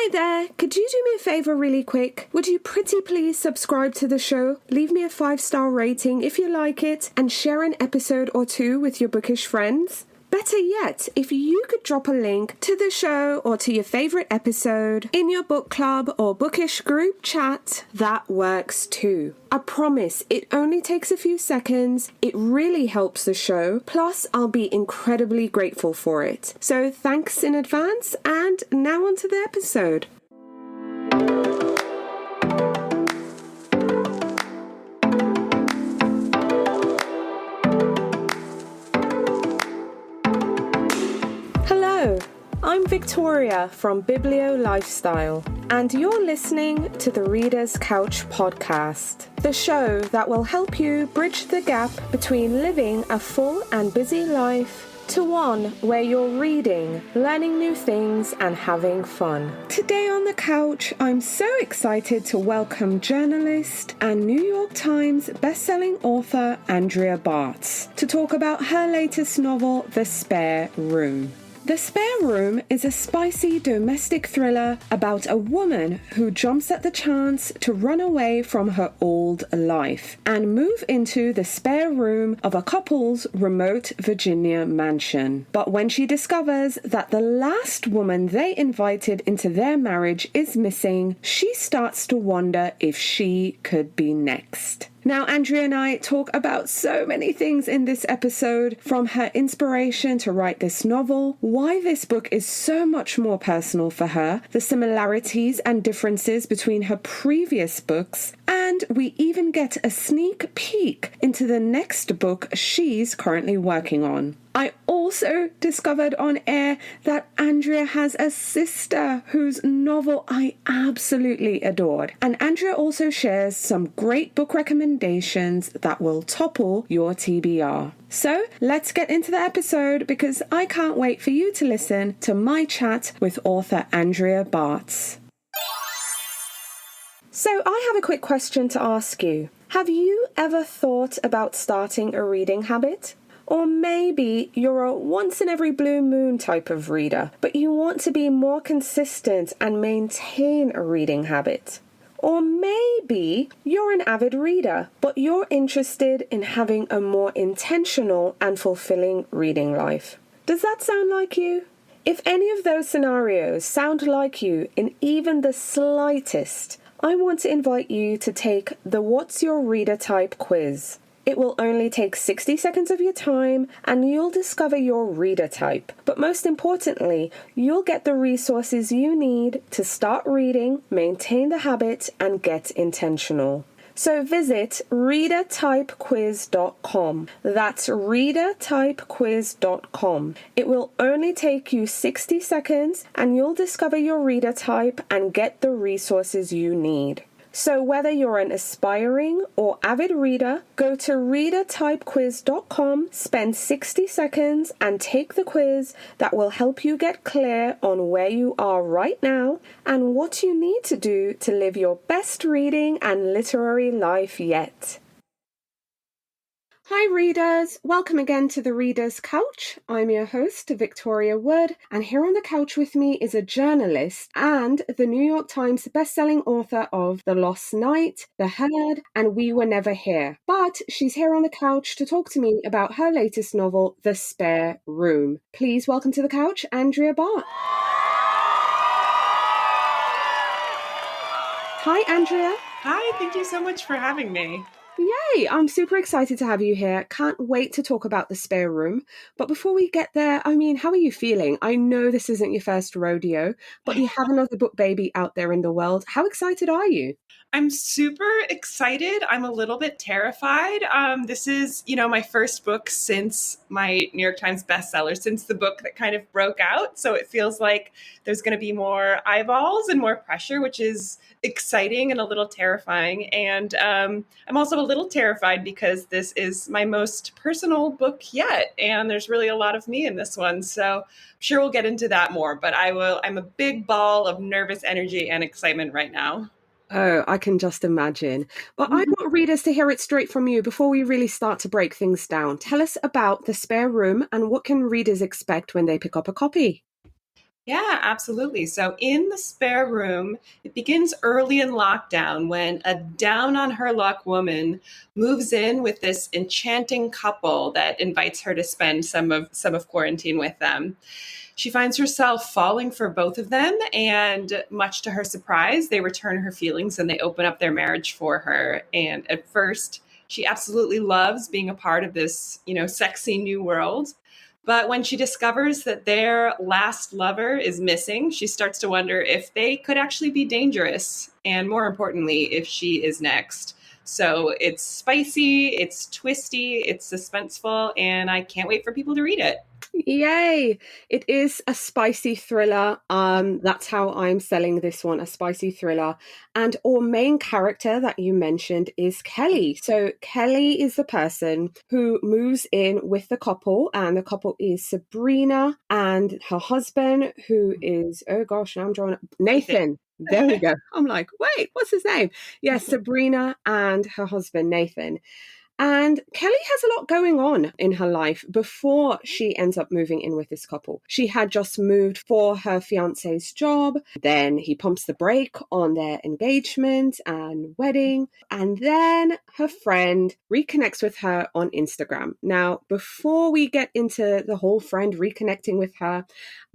Hi there, could you do me a favour really quick? Would you pretty please subscribe to the show, leave me a 5-star rating if you like it, and share an episode or two with your bookish friends? Better yet, if you could drop a link to the show or to your favourite episode in your book club or bookish group chat, that works too. I promise it only takes a few seconds, it really helps the show, plus I'll be incredibly grateful for it. So thanks in advance, and now on to the episode. I'm Victoria from Biblio Lifestyle, and you're listening to the Reader's Couch podcast, the show that will help you bridge the gap between living a full and busy life to one where you're reading, learning new things, and having fun. Today on the couch, I'm so excited to welcome journalist and New York Times bestselling author Andrea Bartz to talk about her latest novel, The Spare Room. The Spare Room is a spicy domestic thriller about a woman who jumps at the chance to run away from her old life and move into the spare room of a couple's remote Virginia mansion. But when she discovers that the last woman they invited into their marriage is missing, she starts to wonder if she could be next. Now, Andrea and I talk about so many things in this episode, from her inspiration to write this novel, why this book is so much more personal for her, the similarities and differences between her previous books, and we even get a sneak peek into the next book she's currently working on. I also discovered on air that Andrea has a sister whose novel I absolutely adored. And Andrea also shares some great book recommendations that will topple your TBR. So let's get into the episode, because I can't wait for you to listen to my chat with author Andrea Bartz. So I have a quick question to ask you. Have you ever thought about starting a reading habit? Or maybe you're a once-in-every-blue-moon type of reader, but you want to be more consistent and maintain a reading habit. Or maybe you're an avid reader, but you're interested in having a more intentional and fulfilling reading life. Does that sound like you? If any of those scenarios sound like you in even the slightest, I want to invite you to take the What's Your Reader Type quiz. It will only take 60 seconds of your time, and you'll discover your reader type. But most importantly, you'll get the resources you need to start reading, maintain the habit, and get intentional. So visit readertypequiz.com. That's readertypequiz.com. It will only take you 60 seconds, and you'll discover your reader type and get the resources you need. So whether you're an aspiring or avid reader, go to readertypequiz.com, spend 60 seconds and take the quiz that will help you get clear on where you are right now and what you need to do to live your best reading and literary life yet. Hi readers, welcome again to the Reader's Couch. I'm your host, Victoria Wood, and here on the couch with me is a journalist and the New York Times bestselling author of The Lost Night, The Herd, and We Were Never Here. But she's here on the couch to talk to me about her latest novel, The Spare Room. Please welcome to the couch, Andrea Bartz. Hi, Andrea. Hi, thank you so much for having me. Yay! I'm super excited to have you here. Can't wait to talk about The Spare Room. But before we get there, how are you feeling? I know this isn't your first rodeo, but you have another book baby out there in the world. How excited are you? I'm super excited. I'm a little bit terrified. This is, my first book since my New York Times bestseller, since the book that kind of broke out. So it feels like there's going to be more eyeballs and more pressure, which is exciting and a little terrifying. And I'm also a little terrified because this is my most personal book yet. And there's really a lot of me in this one. So I'm sure we'll get into that more. But I'm a big ball of nervous energy and excitement right now. Oh, I can just imagine. But I want readers to hear it straight from you before we really start to break things down. Tell us about The Spare Room and what can readers expect when they pick up a copy? Yeah, absolutely. So in the spare room, it begins early in lockdown when a down on her luck woman moves in with this enchanting couple that invites her to spend some of quarantine with them. She finds herself falling for both of them, and much to her surprise, they return her feelings and they open up their marriage for her. And at first, she absolutely loves being a part of this, sexy new world. But when she discovers that their last lover is missing, she starts to wonder if they could actually be dangerous, and more importantly, if she is next. So it's spicy, it's twisty, it's suspenseful, and I can't wait for people to read it. Yay! It is a spicy thriller. That's how I'm selling this one, a spicy thriller. And our main character that you mentioned is Kelly. So Kelly is the person who moves in with the couple, and the couple is Sabrina and her husband, who is, oh gosh, now I'm drawing Nathan. There we go. I'm like, wait, what's his name? Yes, Sabrina and her husband, Nathan. And Kelly has a lot going on in her life before she ends up moving in with this couple. She had just moved for her fiance's job. Then he pumps the brake on their engagement and wedding. And then her friend reconnects with her on Instagram. Now, before we get into the whole friend reconnecting with her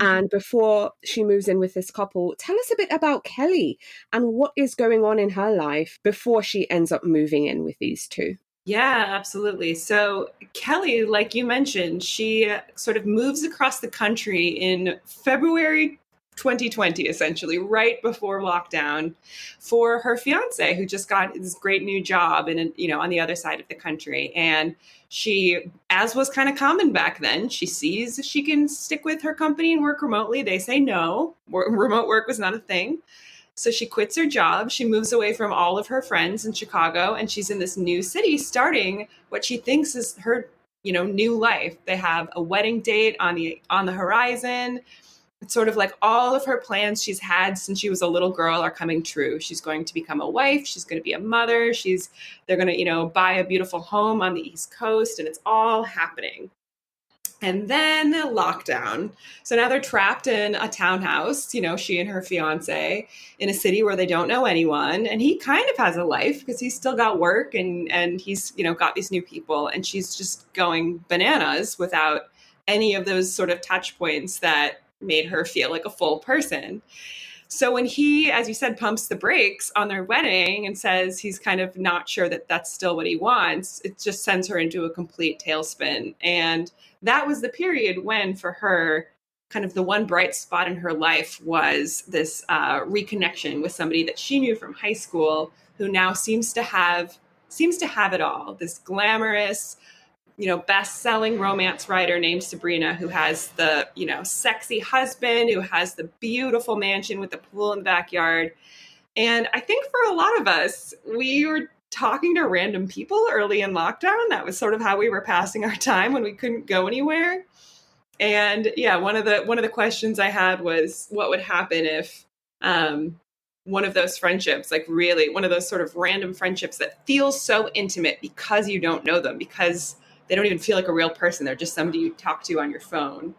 and before she moves in with this couple, tell us a bit about Kelly and what is going on in her life before she ends up moving in with these two. Yeah, absolutely. So, Kelly, like you mentioned, she sort of moves across the country in February 2020, essentially, right before lockdown, for her fiance, who just got this great new job and on the other side of the country. And she, as was kind of common back then, she sees she can stick with her company and work remotely. They say no, remote work was not a thing. So she quits her job. She moves away from all of her friends in Chicago, and she's in this new city starting what she thinks is her, new life. They have a wedding date on the horizon. It's sort of like all of her plans she's had since she was a little girl are coming true. She's going to become a wife, she's going to be a mother, they're going to, buy a beautiful home on the East Coast, and it's all happening. And then lockdown. So now they're trapped in a townhouse, she and her fiance, in a city where they don't know anyone. And he kind of has a life because he's still got work and he's, got these new people. And she's just going bananas without any of those sort of touch points that made her feel like a full person. So when he, as you said, pumps the brakes on their wedding and says he's kind of not sure that that's still what he wants, it just sends her into a complete tailspin. And that was the period when, for her, kind of the one bright spot in her life was this reconnection with somebody that she knew from high school, who now seems to have it all. This glamorous, best-selling romance writer named Sabrina, who has the, sexy husband, who has the beautiful mansion with the pool in the backyard. And I think for a lot of us, we were talking to random people early in lockdown. That was sort of how we were passing our time when we couldn't go anywhere. And yeah, one of the questions I had was, what would happen if one of those friendships, like really one of those sort of random friendships that feels so intimate because you don't know them, because they don't even feel like a real person. They're just somebody you talk to on your phone.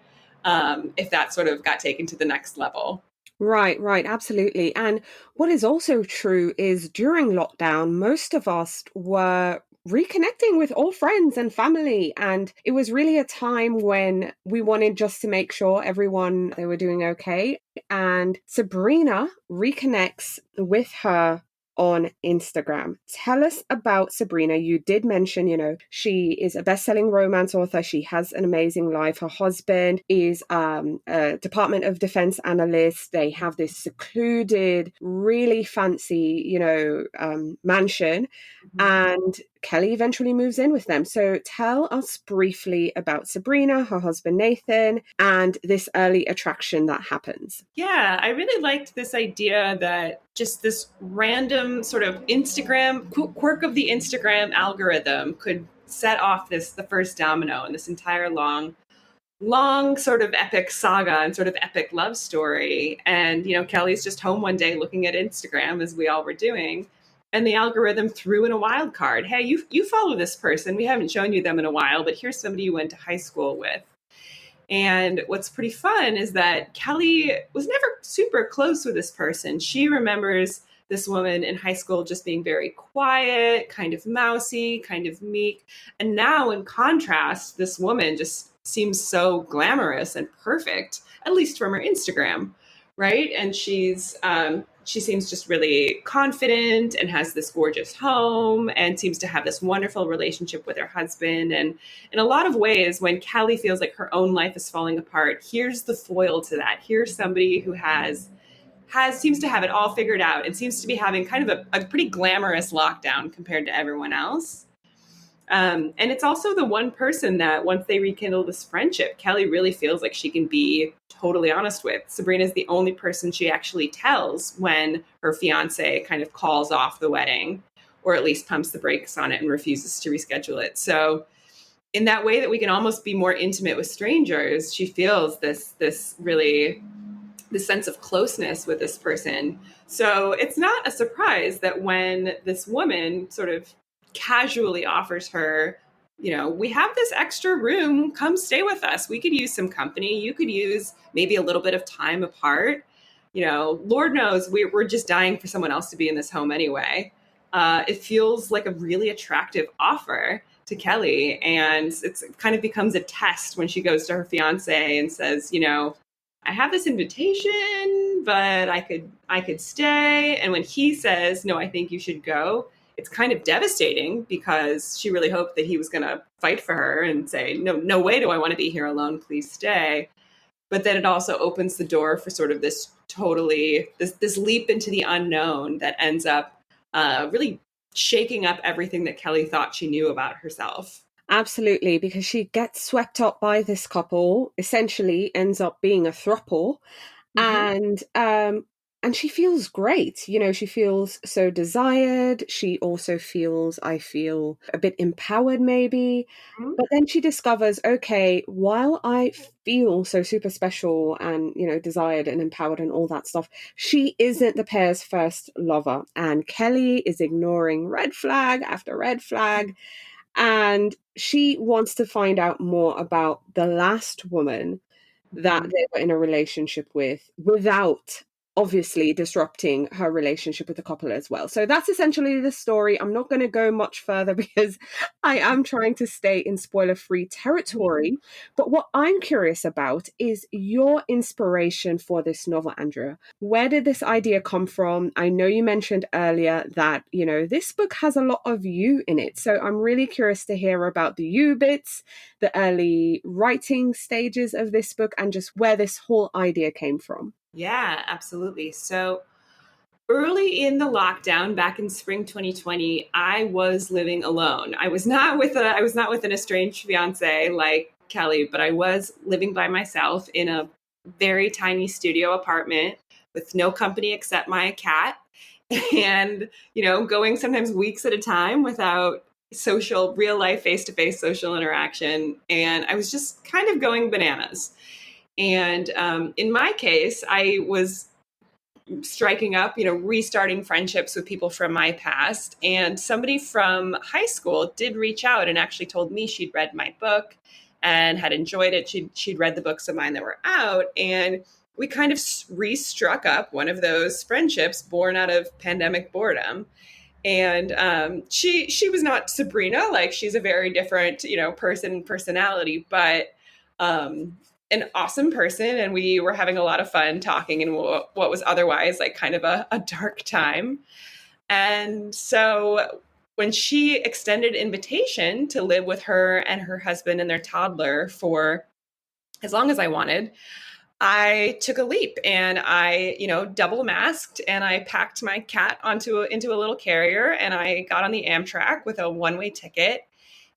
If that sort of got taken to the next level. Right, absolutely. And what is also true is during lockdown, most of us were reconnecting with old friends and family. And it was really a time when we wanted just to make sure everyone, they were doing okay. And Sabrina reconnects with her on Instagram. Tell us about Sabrina. You did mention, she is a best-selling romance author. She has an amazing life. Her husband is a Department of Defense analyst. They have this secluded, really fancy, mansion. And Kelly eventually moves in with them. So tell us briefly about Sabrina, her husband Nathan, and this early attraction that happens. Yeah, I really liked this idea that just this random sort of Instagram quirk of the Instagram algorithm could set off the first domino in this entire long sort of epic saga and sort of epic love story. And, Kelly's just home one day looking at Instagram, as we all were doing. And the algorithm threw in a wild card. Hey, you follow this person. We haven't shown you them in a while, but here's somebody you went to high school with. And what's pretty fun is that Kelly was never super close with this person. She remembers this woman in high school just being very quiet, kind of mousy, kind of meek. And now, in contrast, this woman just seems so glamorous and perfect, at least from her Instagram, right? And she seems just really confident and has this gorgeous home and seems to have this wonderful relationship with her husband. And in a lot of ways, when Kelly feels like her own life is falling apart, here's the foil to that. Here's somebody who seems to have it all figured out and seems to be having kind of a pretty glamorous lockdown compared to everyone else. And it's also the one person that once they rekindle this friendship, Kelly really feels like she can be totally honest with. Sabrina's the only person she actually tells when her fiance kind of calls off the wedding, or at least pumps the brakes on it and refuses to reschedule it. So in that way that we can almost be more intimate with strangers, she feels this sense of closeness with this person. So it's not a surprise that when this woman sort of casually offers her, we have this extra room, come stay with us. We could use some company. You could use maybe a little bit of time apart. Lord knows we're just dying for someone else to be in this home anyway. It feels like a really attractive offer to Kelly. And it kind of becomes a test when she goes to her fiance and says, I have this invitation, but I could stay. And when he says, no, I think you should go, it's kind of devastating because she really hoped that he was going to fight for her and say, no way do I want to be here alone. Please stay. But then it also opens the door for sort of this leap into the unknown that ends up really shaking up everything that Kelly thought she knew about herself. Absolutely, because she gets swept up by this couple, essentially ends up being a throuple, and she feels great. She feels so desired. She also feels, I feel, a bit empowered maybe. Mm-hmm. But then she discovers, okay, while I feel so super special and, desired and empowered and all that stuff, she isn't the pair's first lover. And Kelly is ignoring red flag after red flag. And she wants to find out more about the last woman that they were in a relationship with without obviously disrupting her relationship with the couple as well. So that's essentially the story. I'm not going to go much further because I am trying to stay in spoiler-free territory. But what I'm curious about is your inspiration for this novel, Andrea. Where did this idea come from? I know you mentioned earlier that, this book has a lot of you in it. So I'm really curious to hear about the you bits, the early writing stages of this book, and just where this whole idea came from. Yeah, absolutely. So early in the lockdown back in spring 2020, I was living alone. I was not with an estranged fiance like Kelly, but I was living by myself in a very tiny studio apartment with no company except my cat, and going sometimes weeks at a time without real life face-to-face social interaction. And I was just kind of going bananas. And in my case, I was striking up, restarting friendships with people from my past. And somebody from high school did reach out and actually told me she'd read my book and had enjoyed it. She'd read the books of mine that were out. And we kind of re-struck up one of those friendships born out of pandemic boredom. And she was not Sabrina, like she's a very different, personality, but an awesome person. And we were having a lot of fun talking in what was otherwise like kind of a dark time. And so when she extended invitation to live with her and her husband and their toddler for as long as I wanted, I took a leap and I, double masked and I packed my cat into a little carrier and I got on the Amtrak with a one-way ticket.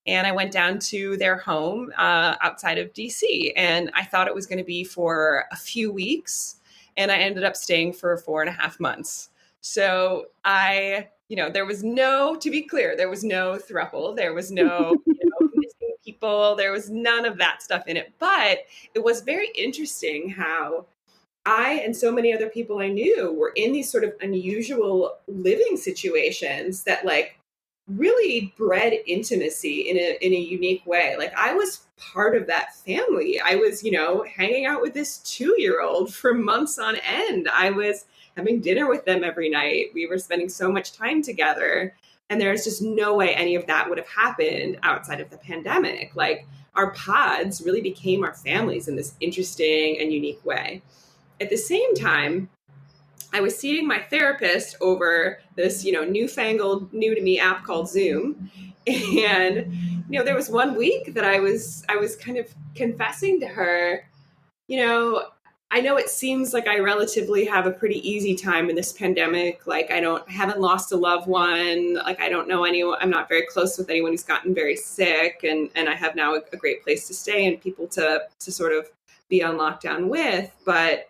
And I went down to their home outside of DC. And I thought it was going to be for a few weeks. And I ended up staying for 4.5 months. So there was to be clear, there was no throuple. There was no, missing people. There was none of that stuff in it. But it was very interesting how I and so many other people I knew were in these sort of unusual living situations that like really bred intimacy in a unique way. Like, I was part of that family. I was, hanging out with this 2-year-old for months on end. I was having dinner with them every night. We were spending so much time together. And there's just no way any of that would have happened outside of the pandemic. Like, our pods really became our families in this interesting and unique way. At the same time, I was seeing my therapist over this, newfangled, new to me app called Zoom. And, there was one week that I was kind of confessing to her, I know it seems like I relatively have a pretty easy time in this pandemic. Like, I haven't lost a loved one. Like, I don't know anyone. I'm not very close with anyone who's gotten very sick. And I have now a great place to stay and people to sort of be on lockdown with. But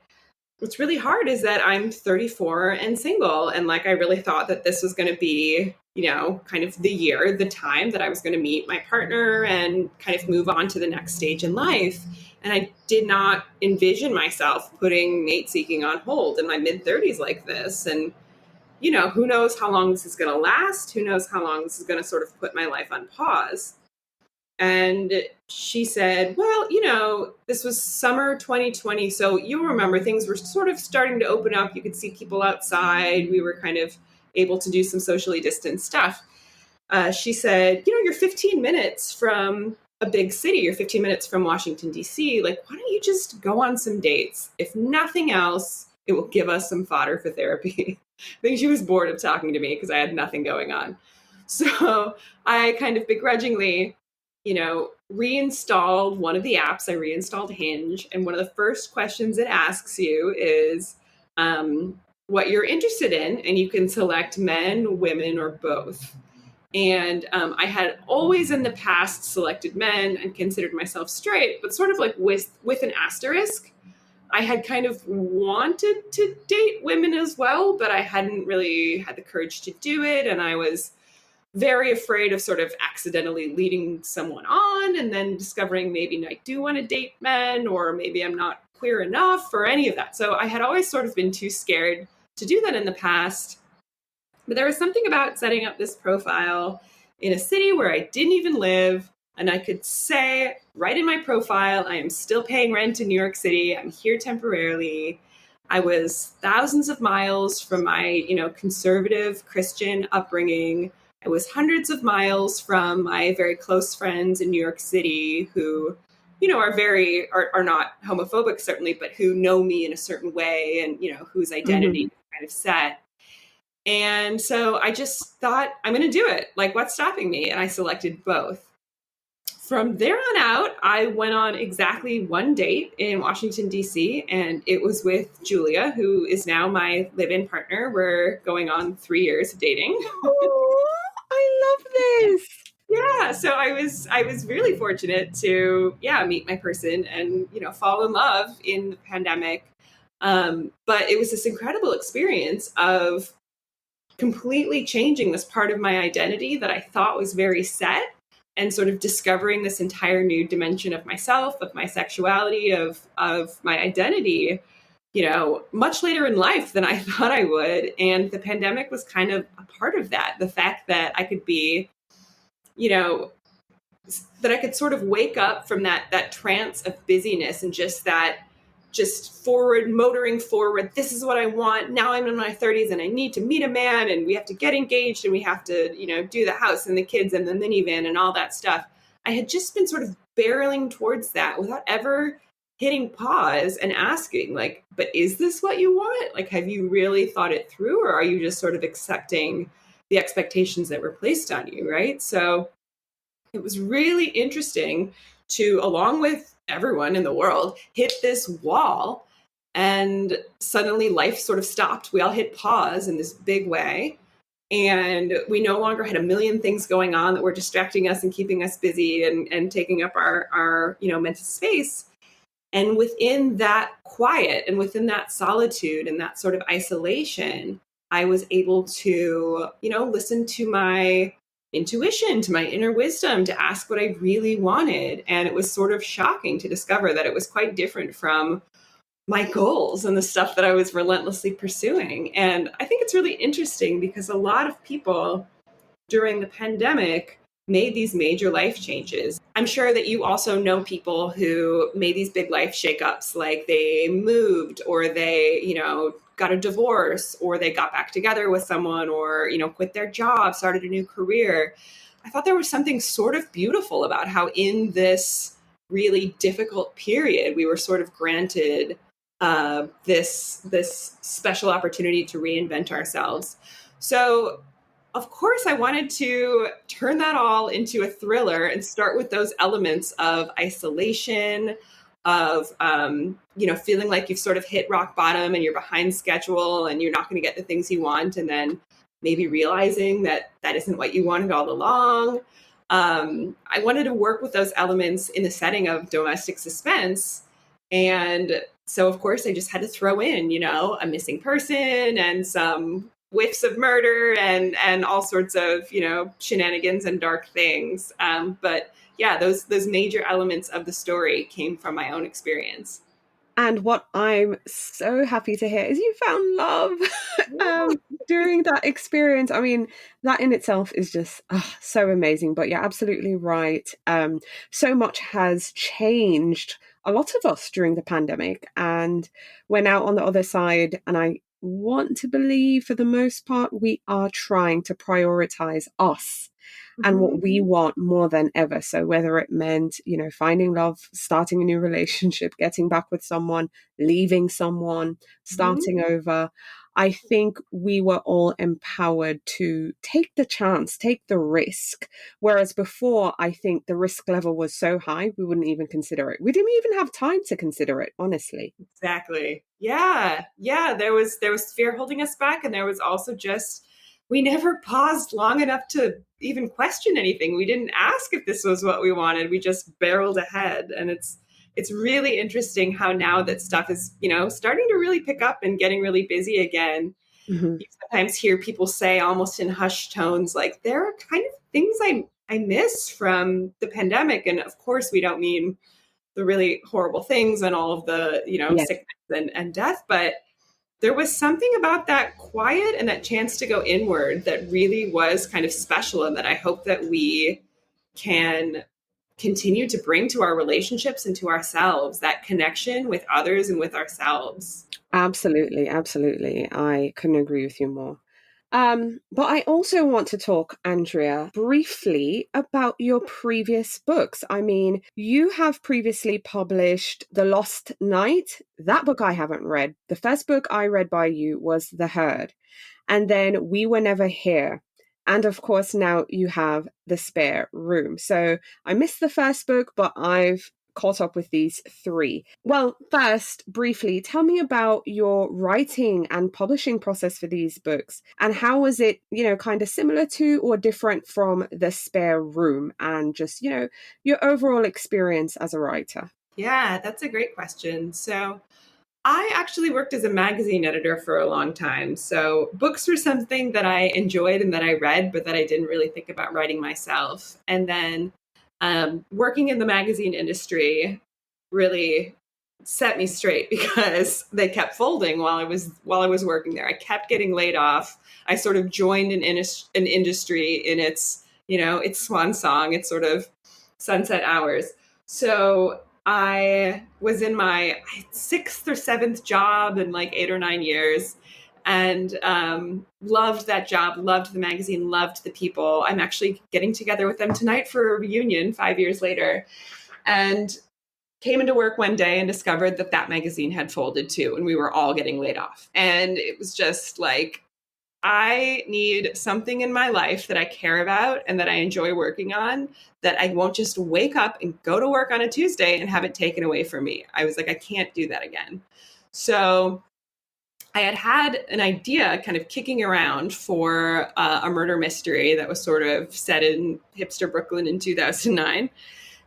what's really hard is that I'm 34 and single. And like, I really thought that this was going to be, kind of the time that I was going to meet my partner and kind of move on to the next stage in life. And I did not envision myself putting mate seeking on hold in my mid-30s like this. And, who knows how long this is going to last? Who knows how long this is going to sort of put my life on pause? And she said, well, this was summer 2020. So you'll remember things were sort of starting to open up. You could see people outside. We were kind of able to do some socially distanced stuff. She said, you're 15 minutes from a big city. You're 15 minutes from Washington, D.C. Like, why don't you just go on some dates? If nothing else, it will give us some fodder for therapy. I think she was bored of talking to me because I had nothing going on. So I kind of begrudgingly, reinstalled one of the apps. I reinstalled Hinge. And one of the first questions it asks you is what you're interested in. And you can select men, women, or both. And I had always in the past selected men and considered myself straight, but sort of like with an asterisk. I had kind of wanted to date women as well, but I hadn't really had the courage to do it. And I was very afraid of sort of accidentally leading someone on and then discovering maybe I do want to date men, or maybe I'm not queer enough, or any of that. So I had always sort of been too scared to do that in the past. But there was something about setting up this profile in a city where I didn't even live, and I could say right in my profile, I am still paying rent in New York City. I'm here temporarily. I was thousands of miles from my, conservative Christian upbringing. I was hundreds of miles from my very close friends in New York City who, are not homophobic, certainly, but who know me in a certain way and, whose identity is kind of set. And so I just thought, I'm going to do it. Like, what's stopping me? And I selected both. From there on out, I went on exactly one date in Washington, D.C., and it was with Julia, who is now my live-in partner. We're going on 3 years of dating. Oh, I love this. Yeah, so I was really fortunate to meet my person and fall in love in the pandemic. But it was this incredible experience of completely changing this part of my identity that I thought was very set, and sort of discovering this entire new dimension of myself, of my sexuality, of my identity, much later in life than I thought I would. And the pandemic was kind of a part of that. The fact that I could be, that I could sort of wake up from that trance of busyness and just motoring forward. This is what I want. Now I'm in my 30s and I need to meet a man, and we have to get engaged, and we have to, do the house and the kids and the minivan and all that stuff. I had just been sort of barreling towards that without ever hitting pause and asking, like, but is this what you want? Like, have you really thought it through, or are you just sort of accepting the expectations that were placed on you, right? So it was really interesting to, along with everyone in the world, hit this wall, and suddenly life sort of stopped. We all hit pause in this big way, and we no longer had a million things going on that were distracting us and keeping us busy and taking up our mental space. And within that quiet and within that solitude and that sort of isolation, I was able to, listen to my intuition, to my inner wisdom, to ask what I really wanted. And it was sort of shocking to discover that it was quite different from my goals and the stuff that I was relentlessly pursuing. And I think it's really interesting because a lot of people during the pandemic made these major life changes. I'm sure that you also know people who made these big life shakeups, like they moved or they, got a divorce or they got back together with someone or, quit their job, started a new career. I thought there was something sort of beautiful about how in this really difficult period, we were sort of granted this special opportunity to reinvent ourselves. So, of course, I wanted to turn that all into a thriller and start with those elements of isolation, of feeling like you've sort of hit rock bottom and you're behind schedule and you're not going to get the things you want, and then maybe realizing that that isn't what you wanted all along. I wanted to work with those elements in the setting of domestic suspense. And so, of course, I just had to throw in, a missing person and some whiffs of murder and all sorts of, shenanigans and dark things. But yeah, those major elements of the story came from my own experience. And what I'm so happy to hear is you found love during that experience. I mean, that in itself is just so amazing. But you're absolutely right. So much has changed a lot of us during the pandemic, and we're now on the other side. And I want to believe, for the most part, we are trying to prioritize us and what we want more than ever. So whether it meant, finding love, starting a new relationship, getting back with someone, leaving someone, starting over, I think we were all empowered to take the chance, take the risk. Whereas before, I think the risk level was so high, we wouldn't even consider it. We didn't even have time to consider it, honestly. Exactly. Yeah. Yeah. There was fear holding us back. And there was also just, we never paused long enough to even question anything. We didn't ask if this was what we wanted. We just barreled ahead. And it's really interesting how now that stuff is, starting to really pick up and getting really busy again. You sometimes hear people say almost in hushed tones, like, there are kind of things I miss from the pandemic. And of course, we don't mean the really horrible things and all of the, sickness and death, but there was something about that quiet and that chance to go inward that really was kind of special, and that I hope that we can continue to bring to our relationships and to ourselves, that connection with others and with ourselves. Absolutely, absolutely. I couldn't agree with you more. But I also want to talk, Andrea, briefly about your previous books. I mean, you have previously published The Lost Night. That book I haven't read. The first book I read by you was The Herd. And then We Were Never Here. And of course, now you have The Spare Room. So I missed the first book, but I've caught up with these three. Well, first, briefly, tell me about your writing and publishing process for these books, and how was it, kind of similar to or different from The Spare Room, and just, your overall experience as a writer? Yeah, that's a great question. So I actually worked as a magazine editor for a long time. So books were something that I enjoyed and that I read, but that I didn't really think about writing myself. And then working in the magazine industry really set me straight, because they kept folding while I was working there. I kept getting laid off. I sort of joined an industry in its its swan song, its sort of sunset hours. So I was in my sixth or seventh job in like 8 or 9 years, and loved that job, loved the magazine, loved the people. I'm actually getting together with them tonight for a reunion 5 years later, and came into work one day and discovered that that magazine had folded too, and we were all getting laid off. And it was just like, I need something in my life that I care about and that I enjoy working on, that I won't just wake up and go to work on a Tuesday and have it taken away from me. I was like, I can't do that again. So I had an idea kind of kicking around for a murder mystery that was sort of set in hipster Brooklyn in 2009.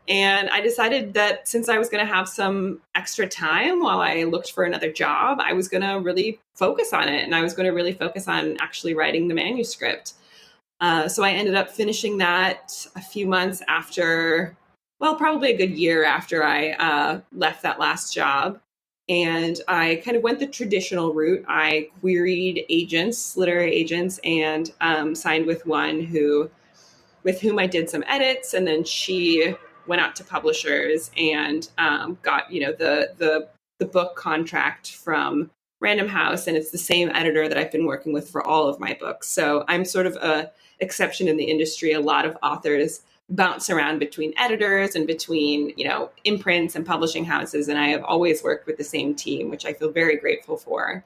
And I decided that since I was going to have some extra time while I looked for another job, I was going to really focus on it. And I was going to really focus on actually writing the manuscript. So I ended up finishing that a few months after, well, probably a good year after I left that last job. And I kind of went the traditional route. I queried agents, literary agents, and signed with one with whom I did some edits, and then she went out to publishers and got the book contract from Random House, and it's the same editor that I've been working with for all of my books. So I'm sort of a exception in the industry. A lot of authors bounce around between editors and between imprints and publishing houses, and I have always worked with the same team, which I feel very grateful for.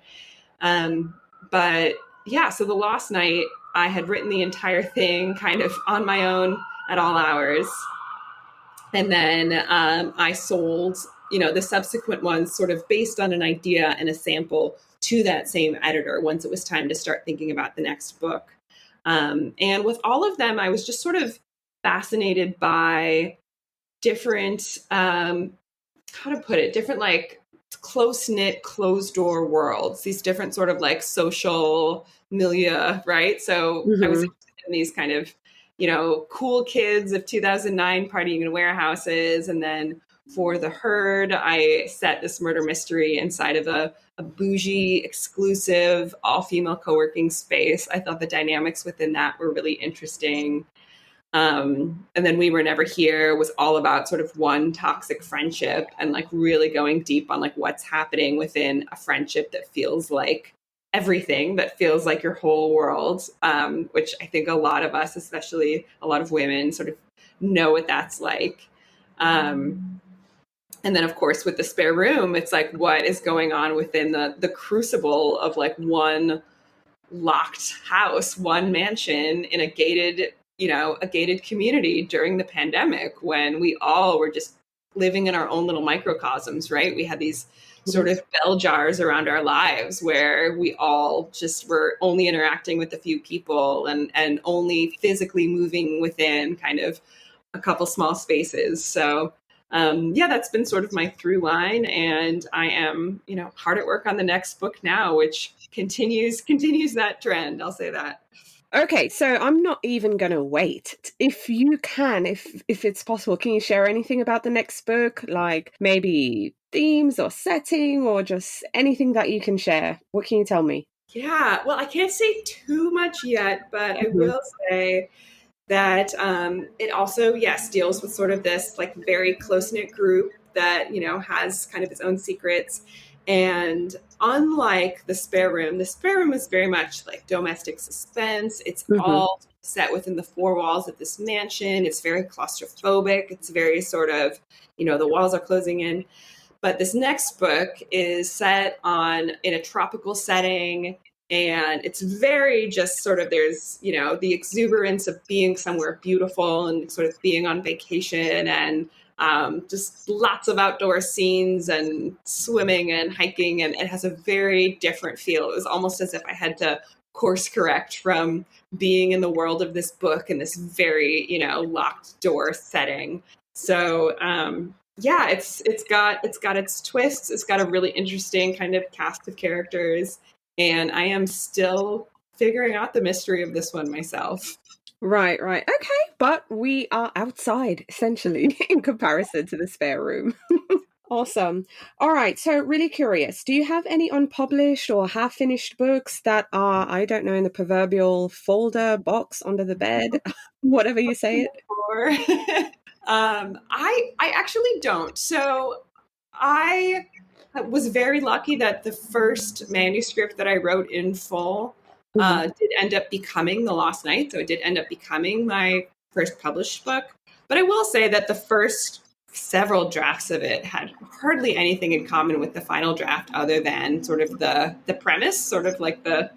But yeah, so The Lost Night, I had written the entire thing kind of on my own at all hours. And then I sold, the subsequent ones sort of based on an idea and a sample to that same editor once it was time to start thinking about the next book. And with all of them, I was just sort of fascinated by different, how to put it, different like close-knit, closed-door worlds, these different sort of like social milieu, right? So I was interested in these kind of, cool kids of 2009 partying in warehouses. And then for The Herd, I set this murder mystery inside of a bougie, exclusive, all-female co-working space. I thought the dynamics within that were really interesting. And then We Were Never Here was all about sort of one toxic friendship and like really going deep on like what's happening within a friendship that feels like everything, that feels like your whole world, which I think a lot of us, especially a lot of women, sort of know what that's like. And then, of course, with The Spare Room, it's like what is going on within the crucible of like one locked house, one mansion in a gated community during the pandemic when we all were just living in our own little microcosms, right? We had these sort of bell jars around our lives where we all just were only interacting with a few people and only physically moving within kind of a couple small spaces. So that's been sort of my through line, and I am, hard at work on the next book now, which continues that trend. I'll say that. Okay, so I'm not even going to wait. If you can, if it's possible, can you share anything about the next book? Like maybe themes or setting or just anything that you can share? What can you tell me? Yeah, well, I can't say too much yet, but I will say that it also, yes, deals with sort of this like very close-knit group that, has kind of its own secrets. And unlike The Spare Room is very much like domestic suspense. It's all set within the four walls of this mansion. It's very claustrophobic. It's very sort of, the walls are closing in. But this next book is set in a tropical setting. And it's very just sort of, there's, the exuberance of being somewhere beautiful and sort of being on vacation and just lots of outdoor scenes and swimming and hiking. And it has a very different feel. It was almost as if I had to course correct from being in the world of this book in this very, locked door setting. So, it's got its twists. It's got a really interesting kind of cast of characters. And I am still figuring out the mystery of this one myself. Right. Okay, but we are outside, essentially, in comparison to The Spare Room. Awesome. All right, so really curious. Do you have any unpublished or half-finished books that are, I don't know, in the proverbial folder, box, under the bed, whatever you say it? I actually don't. So I was very lucky that the first manuscript that I wrote in full did end up becoming The Lost Night. So it did end up becoming my first published book. But I will say that the first several drafts of it had hardly anything in common with the final draft other than sort of the premise, sort of like the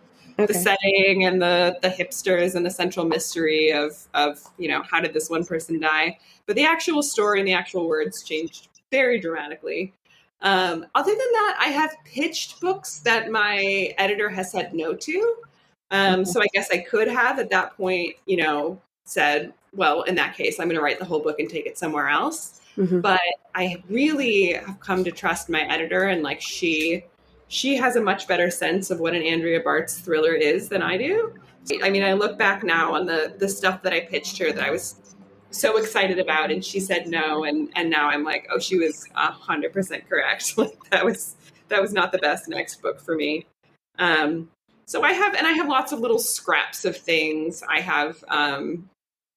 setting and the hipsters and the central mystery of how did this one person die. But the actual story and the actual words changed very dramatically. Other than that, I have pitched books that my editor has said no to. So I guess I could have at that point, said, well, in that case, I'm going to write the whole book and take it somewhere else. But I really have come to trust my editor, and like she has a much better sense of what an Andrea Bartz thriller is than I do. I mean, I look back now on the stuff that I pitched her that I was so excited about, and she said no, and now I'm like, oh, she was 100% correct. Like that was that was not the best next book for me. So I have lots of little scraps of things. I have,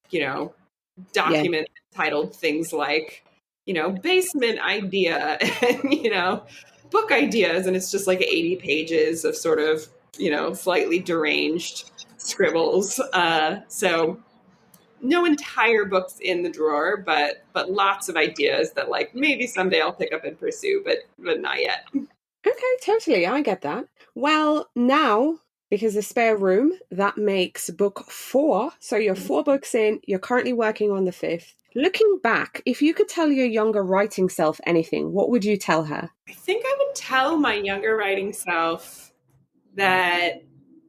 you know, documents titled things like, basement idea and, book ideas. And it's just like 80 pages of sort of, slightly deranged scribbles. So no entire books in the drawer, but lots of ideas that like maybe someday I'll pick up and pursue, but not yet. Okay, totally. I get that. Well, now, because the spare room, that makes book 4. So you're 4 books in, you're currently working on the 5th. Looking back, if you could tell your younger writing self anything, what would you tell her? I think I would tell my younger writing self that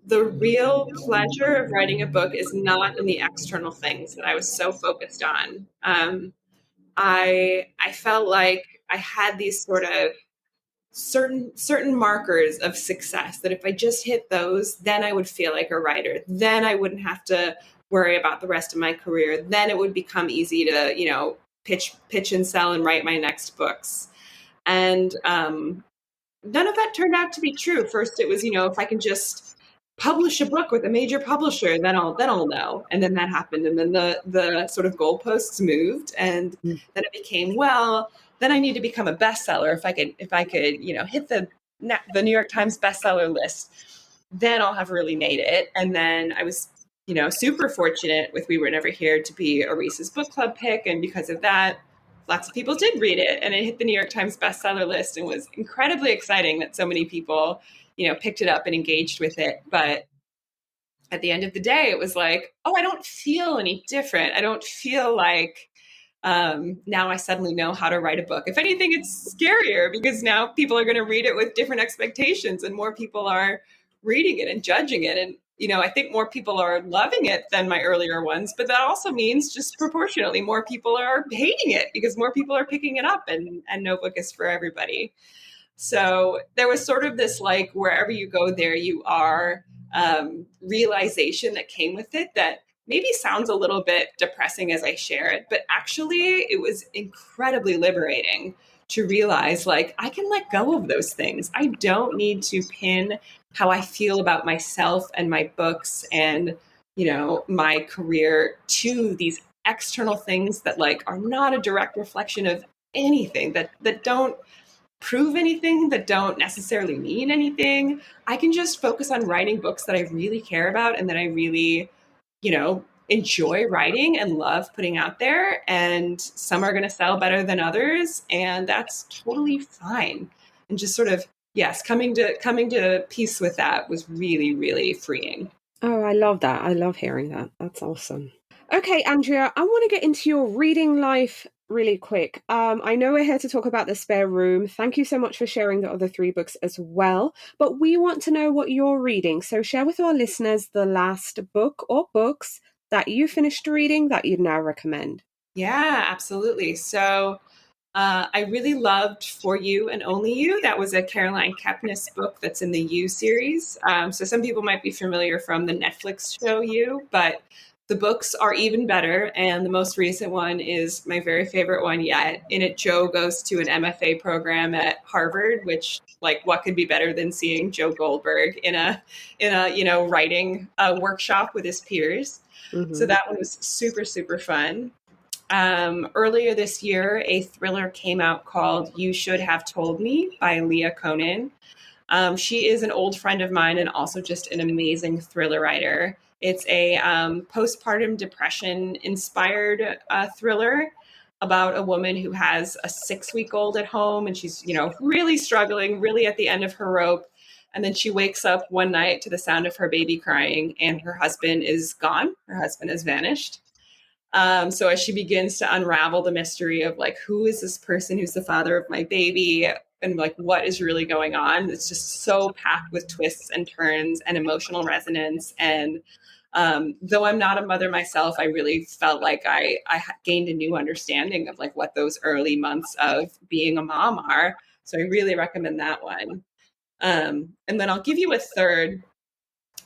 the real pleasure of writing a book is not in the external things that I was so focused on. I felt like I had these sort of certain markers of success that if I just hit those, then I would feel like a writer. Then I wouldn't have to worry about the rest of my career. Then it would become easy to pitch and sell and write my next books. And none of that turned out to be true. First, it was, if I can just publish a book with a major publisher, then I'll know. And then that happened. And then the sort of goalposts moved. And then it became, well, then I need to become a bestseller. If I could, hit the New York Times bestseller list, then I'll have really made it. And then I was, super fortunate with We Were Never Here to be a Reese's Book Club pick. And because of that, lots of people did read it, and it hit the New York Times bestseller list, and was incredibly exciting that so many people, picked it up and engaged with it. But at the end of the day, it was like, oh, I don't feel any different. I don't feel like now I suddenly know how to write a book. If anything, it's scarier because now people are going to read it with different expectations, and more people are reading it and judging it. And I think more people are loving it than my earlier ones, but that also means just proportionately more people are hating it because more people are picking it up, and no book is for everybody. So there was sort of this like, wherever you go, there you are, realization that came with it that maybe sounds a little bit depressing as I share it, but actually it was incredibly liberating to realize like I can let go of those things. I don't need to pin how I feel about myself and my books and, my career to these external things that like are not a direct reflection of anything, that don't prove anything, that don't necessarily mean anything. I can just focus on writing books that I really care about and that I really, enjoy writing and love putting out there. And some are going to sell better than others. And that's totally fine. And just sort of, yes, coming to peace with that was really, really freeing. Oh, I love that. I love hearing that. That's awesome. Okay, Andrea, I want to get into your reading life really quick. I know we're here to talk about the spare room. Thank you so much for sharing the other 3 books as well. But we want to know what you're reading. So share with our listeners the last book or books that you finished reading that you'd now recommend. Yeah, absolutely. So I really loved For You and Only You. That was a Caroline Kepnes book that's in the You series. So some people might be familiar from the Netflix show You, but the books are even better. And the most recent one is my very favorite one yet. In it, Joe goes to an MFA program at Harvard, which like what could be better than seeing Joe Goldberg in a writing workshop with his peers. Mm-hmm. So that one was super, super fun. Earlier this year, a thriller came out called You Should Have Told Me by Leah Conan. She is an old friend of mine and also just an amazing thriller writer. It's a postpartum depression inspired thriller about a woman who has a 6-week-old at home, and she's, really struggling, really at the end of her rope. And then she wakes up one night to the sound of her baby crying, and her husband is gone. Her husband has vanished. So as she begins to unravel the mystery of like, who is this person who's the father of my baby, and like, what is really going on? It's just so packed with twists and turns and emotional resonance. And though I'm not a mother myself, I really felt like I gained a new understanding of like what those early months of being a mom are. So I really recommend that one. And then I'll give you a third,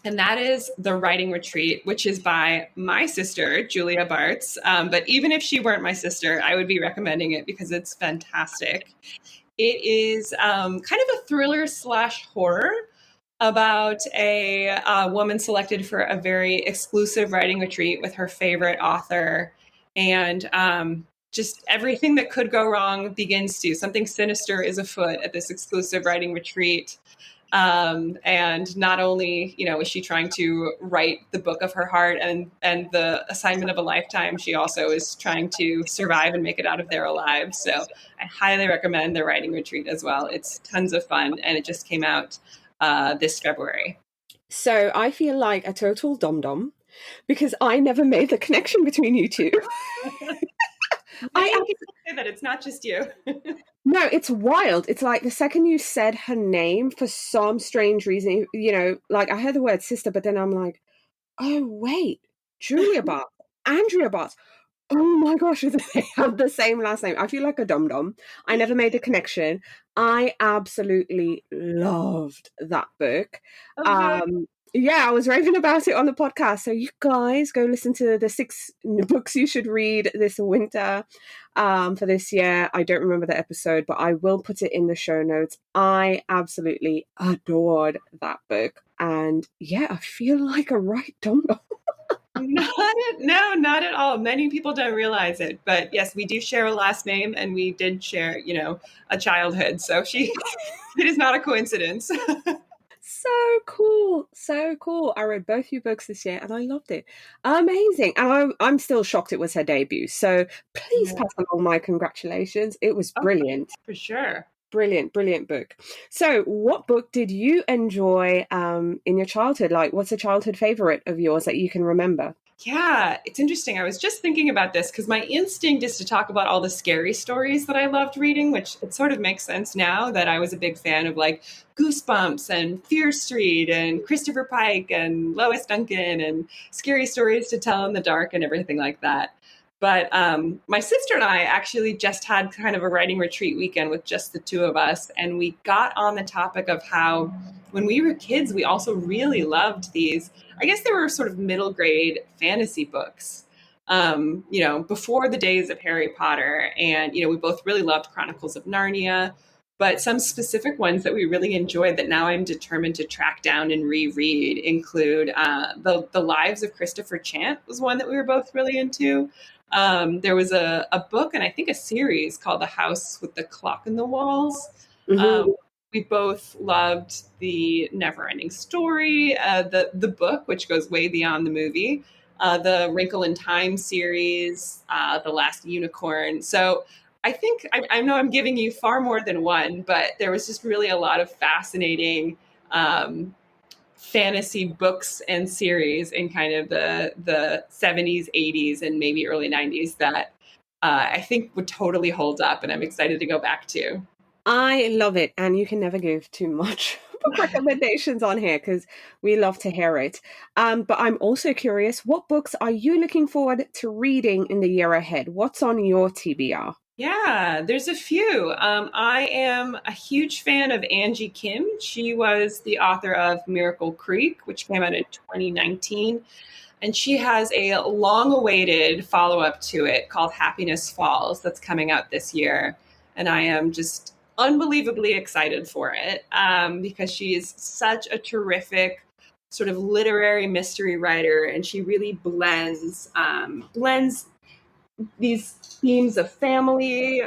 and that is The Writing Retreat, which is by my sister, Andrea Bartz. But even if she weren't my sister, I would be recommending it because it's fantastic. It is kind of a thriller slash horror about a woman selected for a very exclusive writing retreat with her favorite author. And just everything that could go wrong begins to. Something sinister is afoot at this exclusive writing retreat. And not only, is she trying to write the book of her heart and the assignment of a lifetime, she also is trying to survive and make it out of there alive. So I highly recommend the writing retreat as well. It's tons of fun, and it just came out this February. So I feel like a total dum-dum because I never made the connection between you two. I say that it's not just you. No, it's wild. It's like the second you said her name, for some strange reason, like I heard the word sister, but then I'm like, oh, wait, Julia Bartz, Andrea Bartz. Oh my gosh, they have the same last name. I feel like a dum-dum. I never made the connection. I absolutely loved that book. Okay. Yeah, I was raving about it on the podcast. So you guys go listen to the 6 books you should read this winter for this year. I don't remember the episode, but I will put it in the show notes. I absolutely adored that book. And yeah, I feel like a right dum-dum. Not at all. Many people don't realize it, but yes, we do share a last name, and we did share, a childhood. So it is not a coincidence. So cool. So cool. I read both your books this year and I loved it. Amazing. And I'm still shocked it was her debut. So please pass along my congratulations. It was brilliant. For sure. Brilliant book. So what book did you enjoy in your childhood? Like, what's a childhood favorite of yours that you can remember? Yeah, it's interesting. I was just thinking about this because my instinct is to talk about all the scary stories that I loved reading, which it sort of makes sense now that I was a big fan of like Goosebumps and Fear Street and Christopher Pike and Lois Duncan and scary stories to tell in the dark and everything like that. But my sister and I actually just had kind of a writing retreat weekend with just the two of us. And we got on the topic of how when we were kids, we also really loved these. I guess they were sort of middle grade fantasy books, before the days of Harry Potter. And, we both really loved Chronicles of Narnia. But some specific ones that we really enjoyed that now I'm determined to track down and reread include the Lives of Christopher Chant was one that we were both really into. There was a book and I think a series called The House with the Clock in the Walls. Mm-hmm. We both loved the Never-Ending Story, the book, which goes way beyond the movie, the Wrinkle in Time series, The Last Unicorn. So I think I know I'm giving you far more than one, but there was just really a lot of fascinating fantasy books and series in kind of the 70s, 80s, and maybe early 90s that I think would totally hold up, and I'm excited to go back to. I love it, and you can never give too much book recommendations on here because we love to hear it. But I'm also curious, what books are you looking forward to reading in the year ahead? What's on your TBR? Yeah, there's a few. I am a huge fan of Angie Kim. She was the author of Miracle Creek, which came out in 2019. And she has a long-awaited follow-up to it called Happiness Falls that's coming out this year. And I am just unbelievably excited for it because she is such a terrific sort of literary mystery writer. And she really blends these themes of family.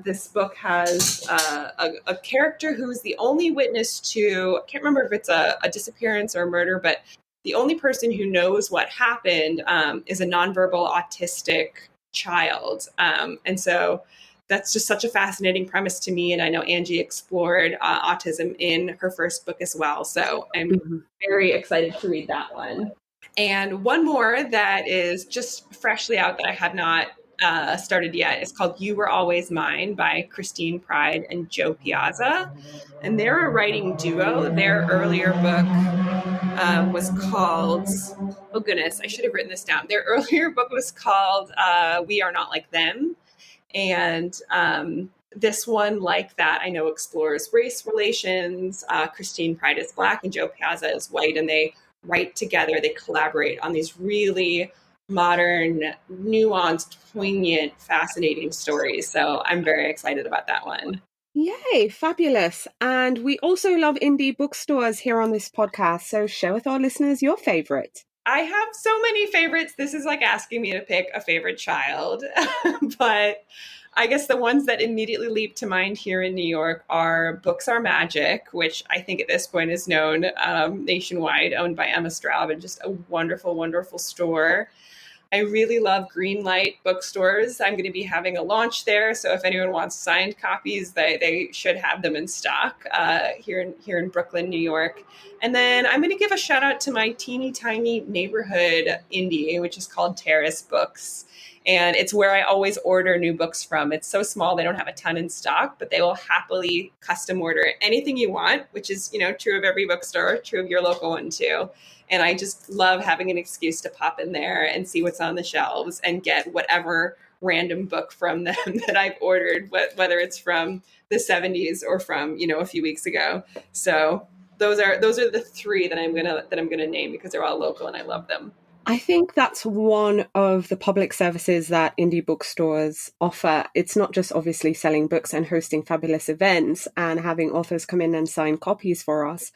This book has a character who's the only witness to, I can't remember if it's a disappearance or a murder, but the only person who knows what happened is a nonverbal autistic child. And so that's just such a fascinating premise to me. And I know Angie explored autism in her first book as well. So I'm very excited to read that one. And one more that is just freshly out that I have not started yet is called You Were Always Mine by Christine Pride and Joe Piazza. And they're a writing duo. Their earlier book was called, oh goodness, I should have written this down. Their earlier book was called We Are Not Like Them. And this one, like that, I know explores race relations. Christine Pride is Black and Joe Piazza is white, and they write together. They collaborate on these really modern, nuanced, poignant, fascinating stories. So I'm very excited about that one. Yay, fabulous. And we also love indie bookstores here on this podcast. So share with our listeners your favorite. I have so many favorites. This is like asking me to pick a favorite child. But I guess the ones that immediately leap to mind here in New York are Books Are Magic, which I think at this point is known nationwide, owned by Emma Straub, and just a wonderful, wonderful store. I really love Greenlight bookstores. I'm going to be having a launch there, so if anyone wants signed copies, they should have them in stock here in Brooklyn, New York. And then I'm going to give a shout out to my teeny tiny neighborhood indie, which is called Terrace Books. And it's where I always order new books from. It's so small, they don't have a ton in stock, but they will happily custom order anything you want, which is, true of every bookstore, true of your local one too. And I just love having an excuse to pop in there and see what's on the shelves and get whatever random book from them that I've ordered, whether it's from the 70s or from, a few weeks ago. So those are the three that I'm gonna name because they're all local and I love them. I think that's one of the public services that indie bookstores offer. It's not just obviously selling books and hosting fabulous events and having authors come in and sign copies for us,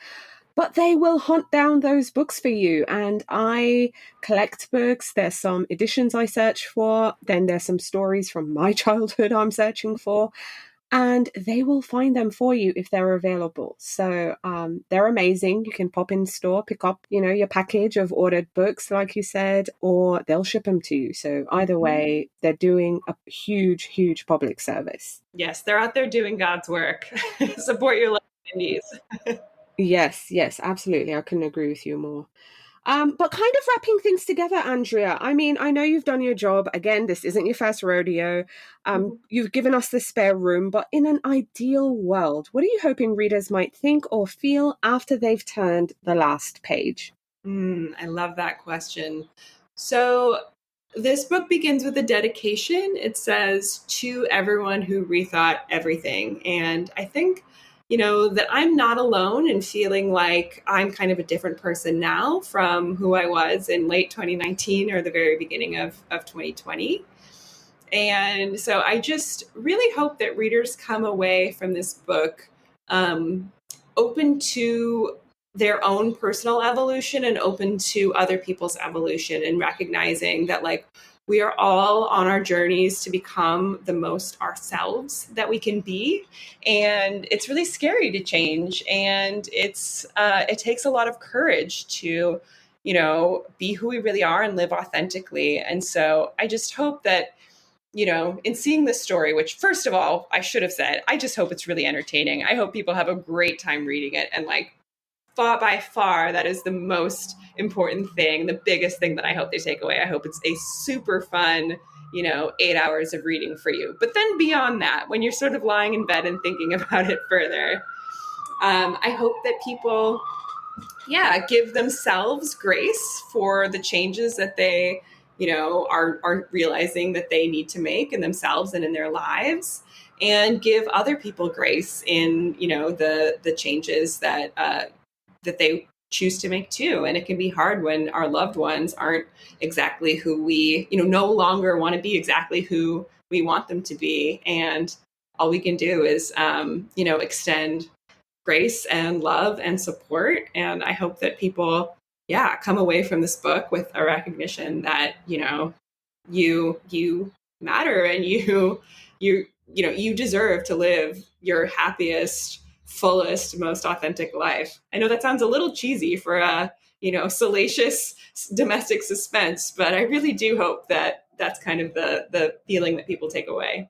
but they will hunt down those books for you. And I collect books. There's some editions I search for. Then there's some stories from my childhood I'm searching for. And they will find them for you if they're available. So they're amazing. You can pop in store, pick up, your package of ordered books, like you said, or they'll ship them to you. So either way, they're doing a huge, huge public service. Yes, they're out there doing God's work. Support your local indies. Yes, absolutely. I couldn't agree with you more. But kind of wrapping things together, Andrea, I mean, I know you've done your job. Again, this isn't your first rodeo. You've given us the spare room, but in an ideal world, what are you hoping readers might think or feel after they've turned the last page? I love that question. So this book begins with a dedication. It says, "To everyone who rethought everything." And I think that I'm not alone in feeling like I'm kind of a different person now from who I was in late 2019 or the very beginning of 2020. And so I just really hope that readers come away from this book open to their own personal evolution and open to other people's evolution, and recognizing that we are all on our journeys to become the most ourselves that we can be. And it's really scary to change. And it takes a lot of courage to, be who we really are and live authentically. And so I just hope that, in seeing this story, which first of all, I should have said, I just hope it's really entertaining. I hope people have a great time reading it. And by far, that is the most important thing, the biggest thing that I hope they take away. I hope it's a super fun, 8 hours of reading for you. But then beyond that, when you're sort of lying in bed and thinking about it further, I hope that people, give themselves grace for the changes that they, are realizing that they need to make in themselves and in their lives, and give other people grace in, the changes that they choose to make too. And it can be hard when our loved ones aren't exactly who we, no longer want to be exactly who we want them to be. And all we can do is, extend grace and love and support. And I hope that people, come away from this book with a recognition that, you matter, and you deserve to live your happiest, fullest, most authentic life. I know that sounds a little cheesy for a, salacious domestic suspense, but I really do hope that that's kind of the feeling that people take away.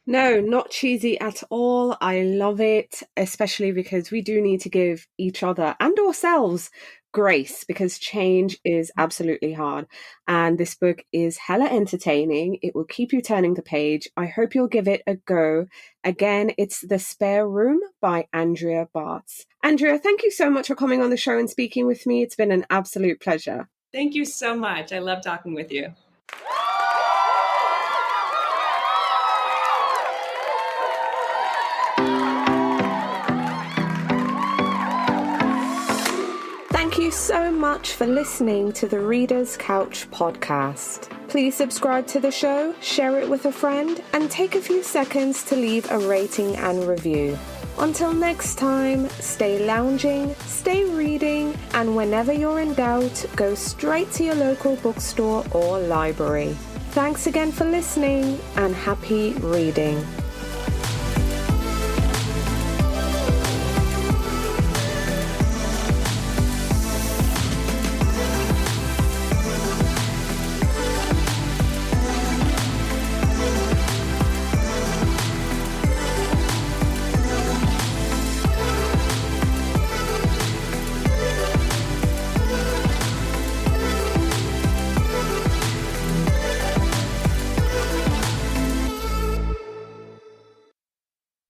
No, not cheesy at all. I love it, especially because we do need to give each other and ourselves grace, because change is absolutely hard. And this book is hella entertaining. It will keep you turning the page. I hope you'll give it a go. Again, it's The Spare Room by Andrea Bartz. Andrea, thank you so much for coming on the show and speaking with me. It's been an absolute pleasure. Thank you so much. I love talking with you. Thank you so much for listening to the Reader's Couch podcast. Please subscribe to the show, share it with a friend, and take a few seconds to leave a rating and review. Until next time, stay lounging, stay reading, and whenever you're in doubt, go straight to your local bookstore or library. Thanks again for listening, and happy reading.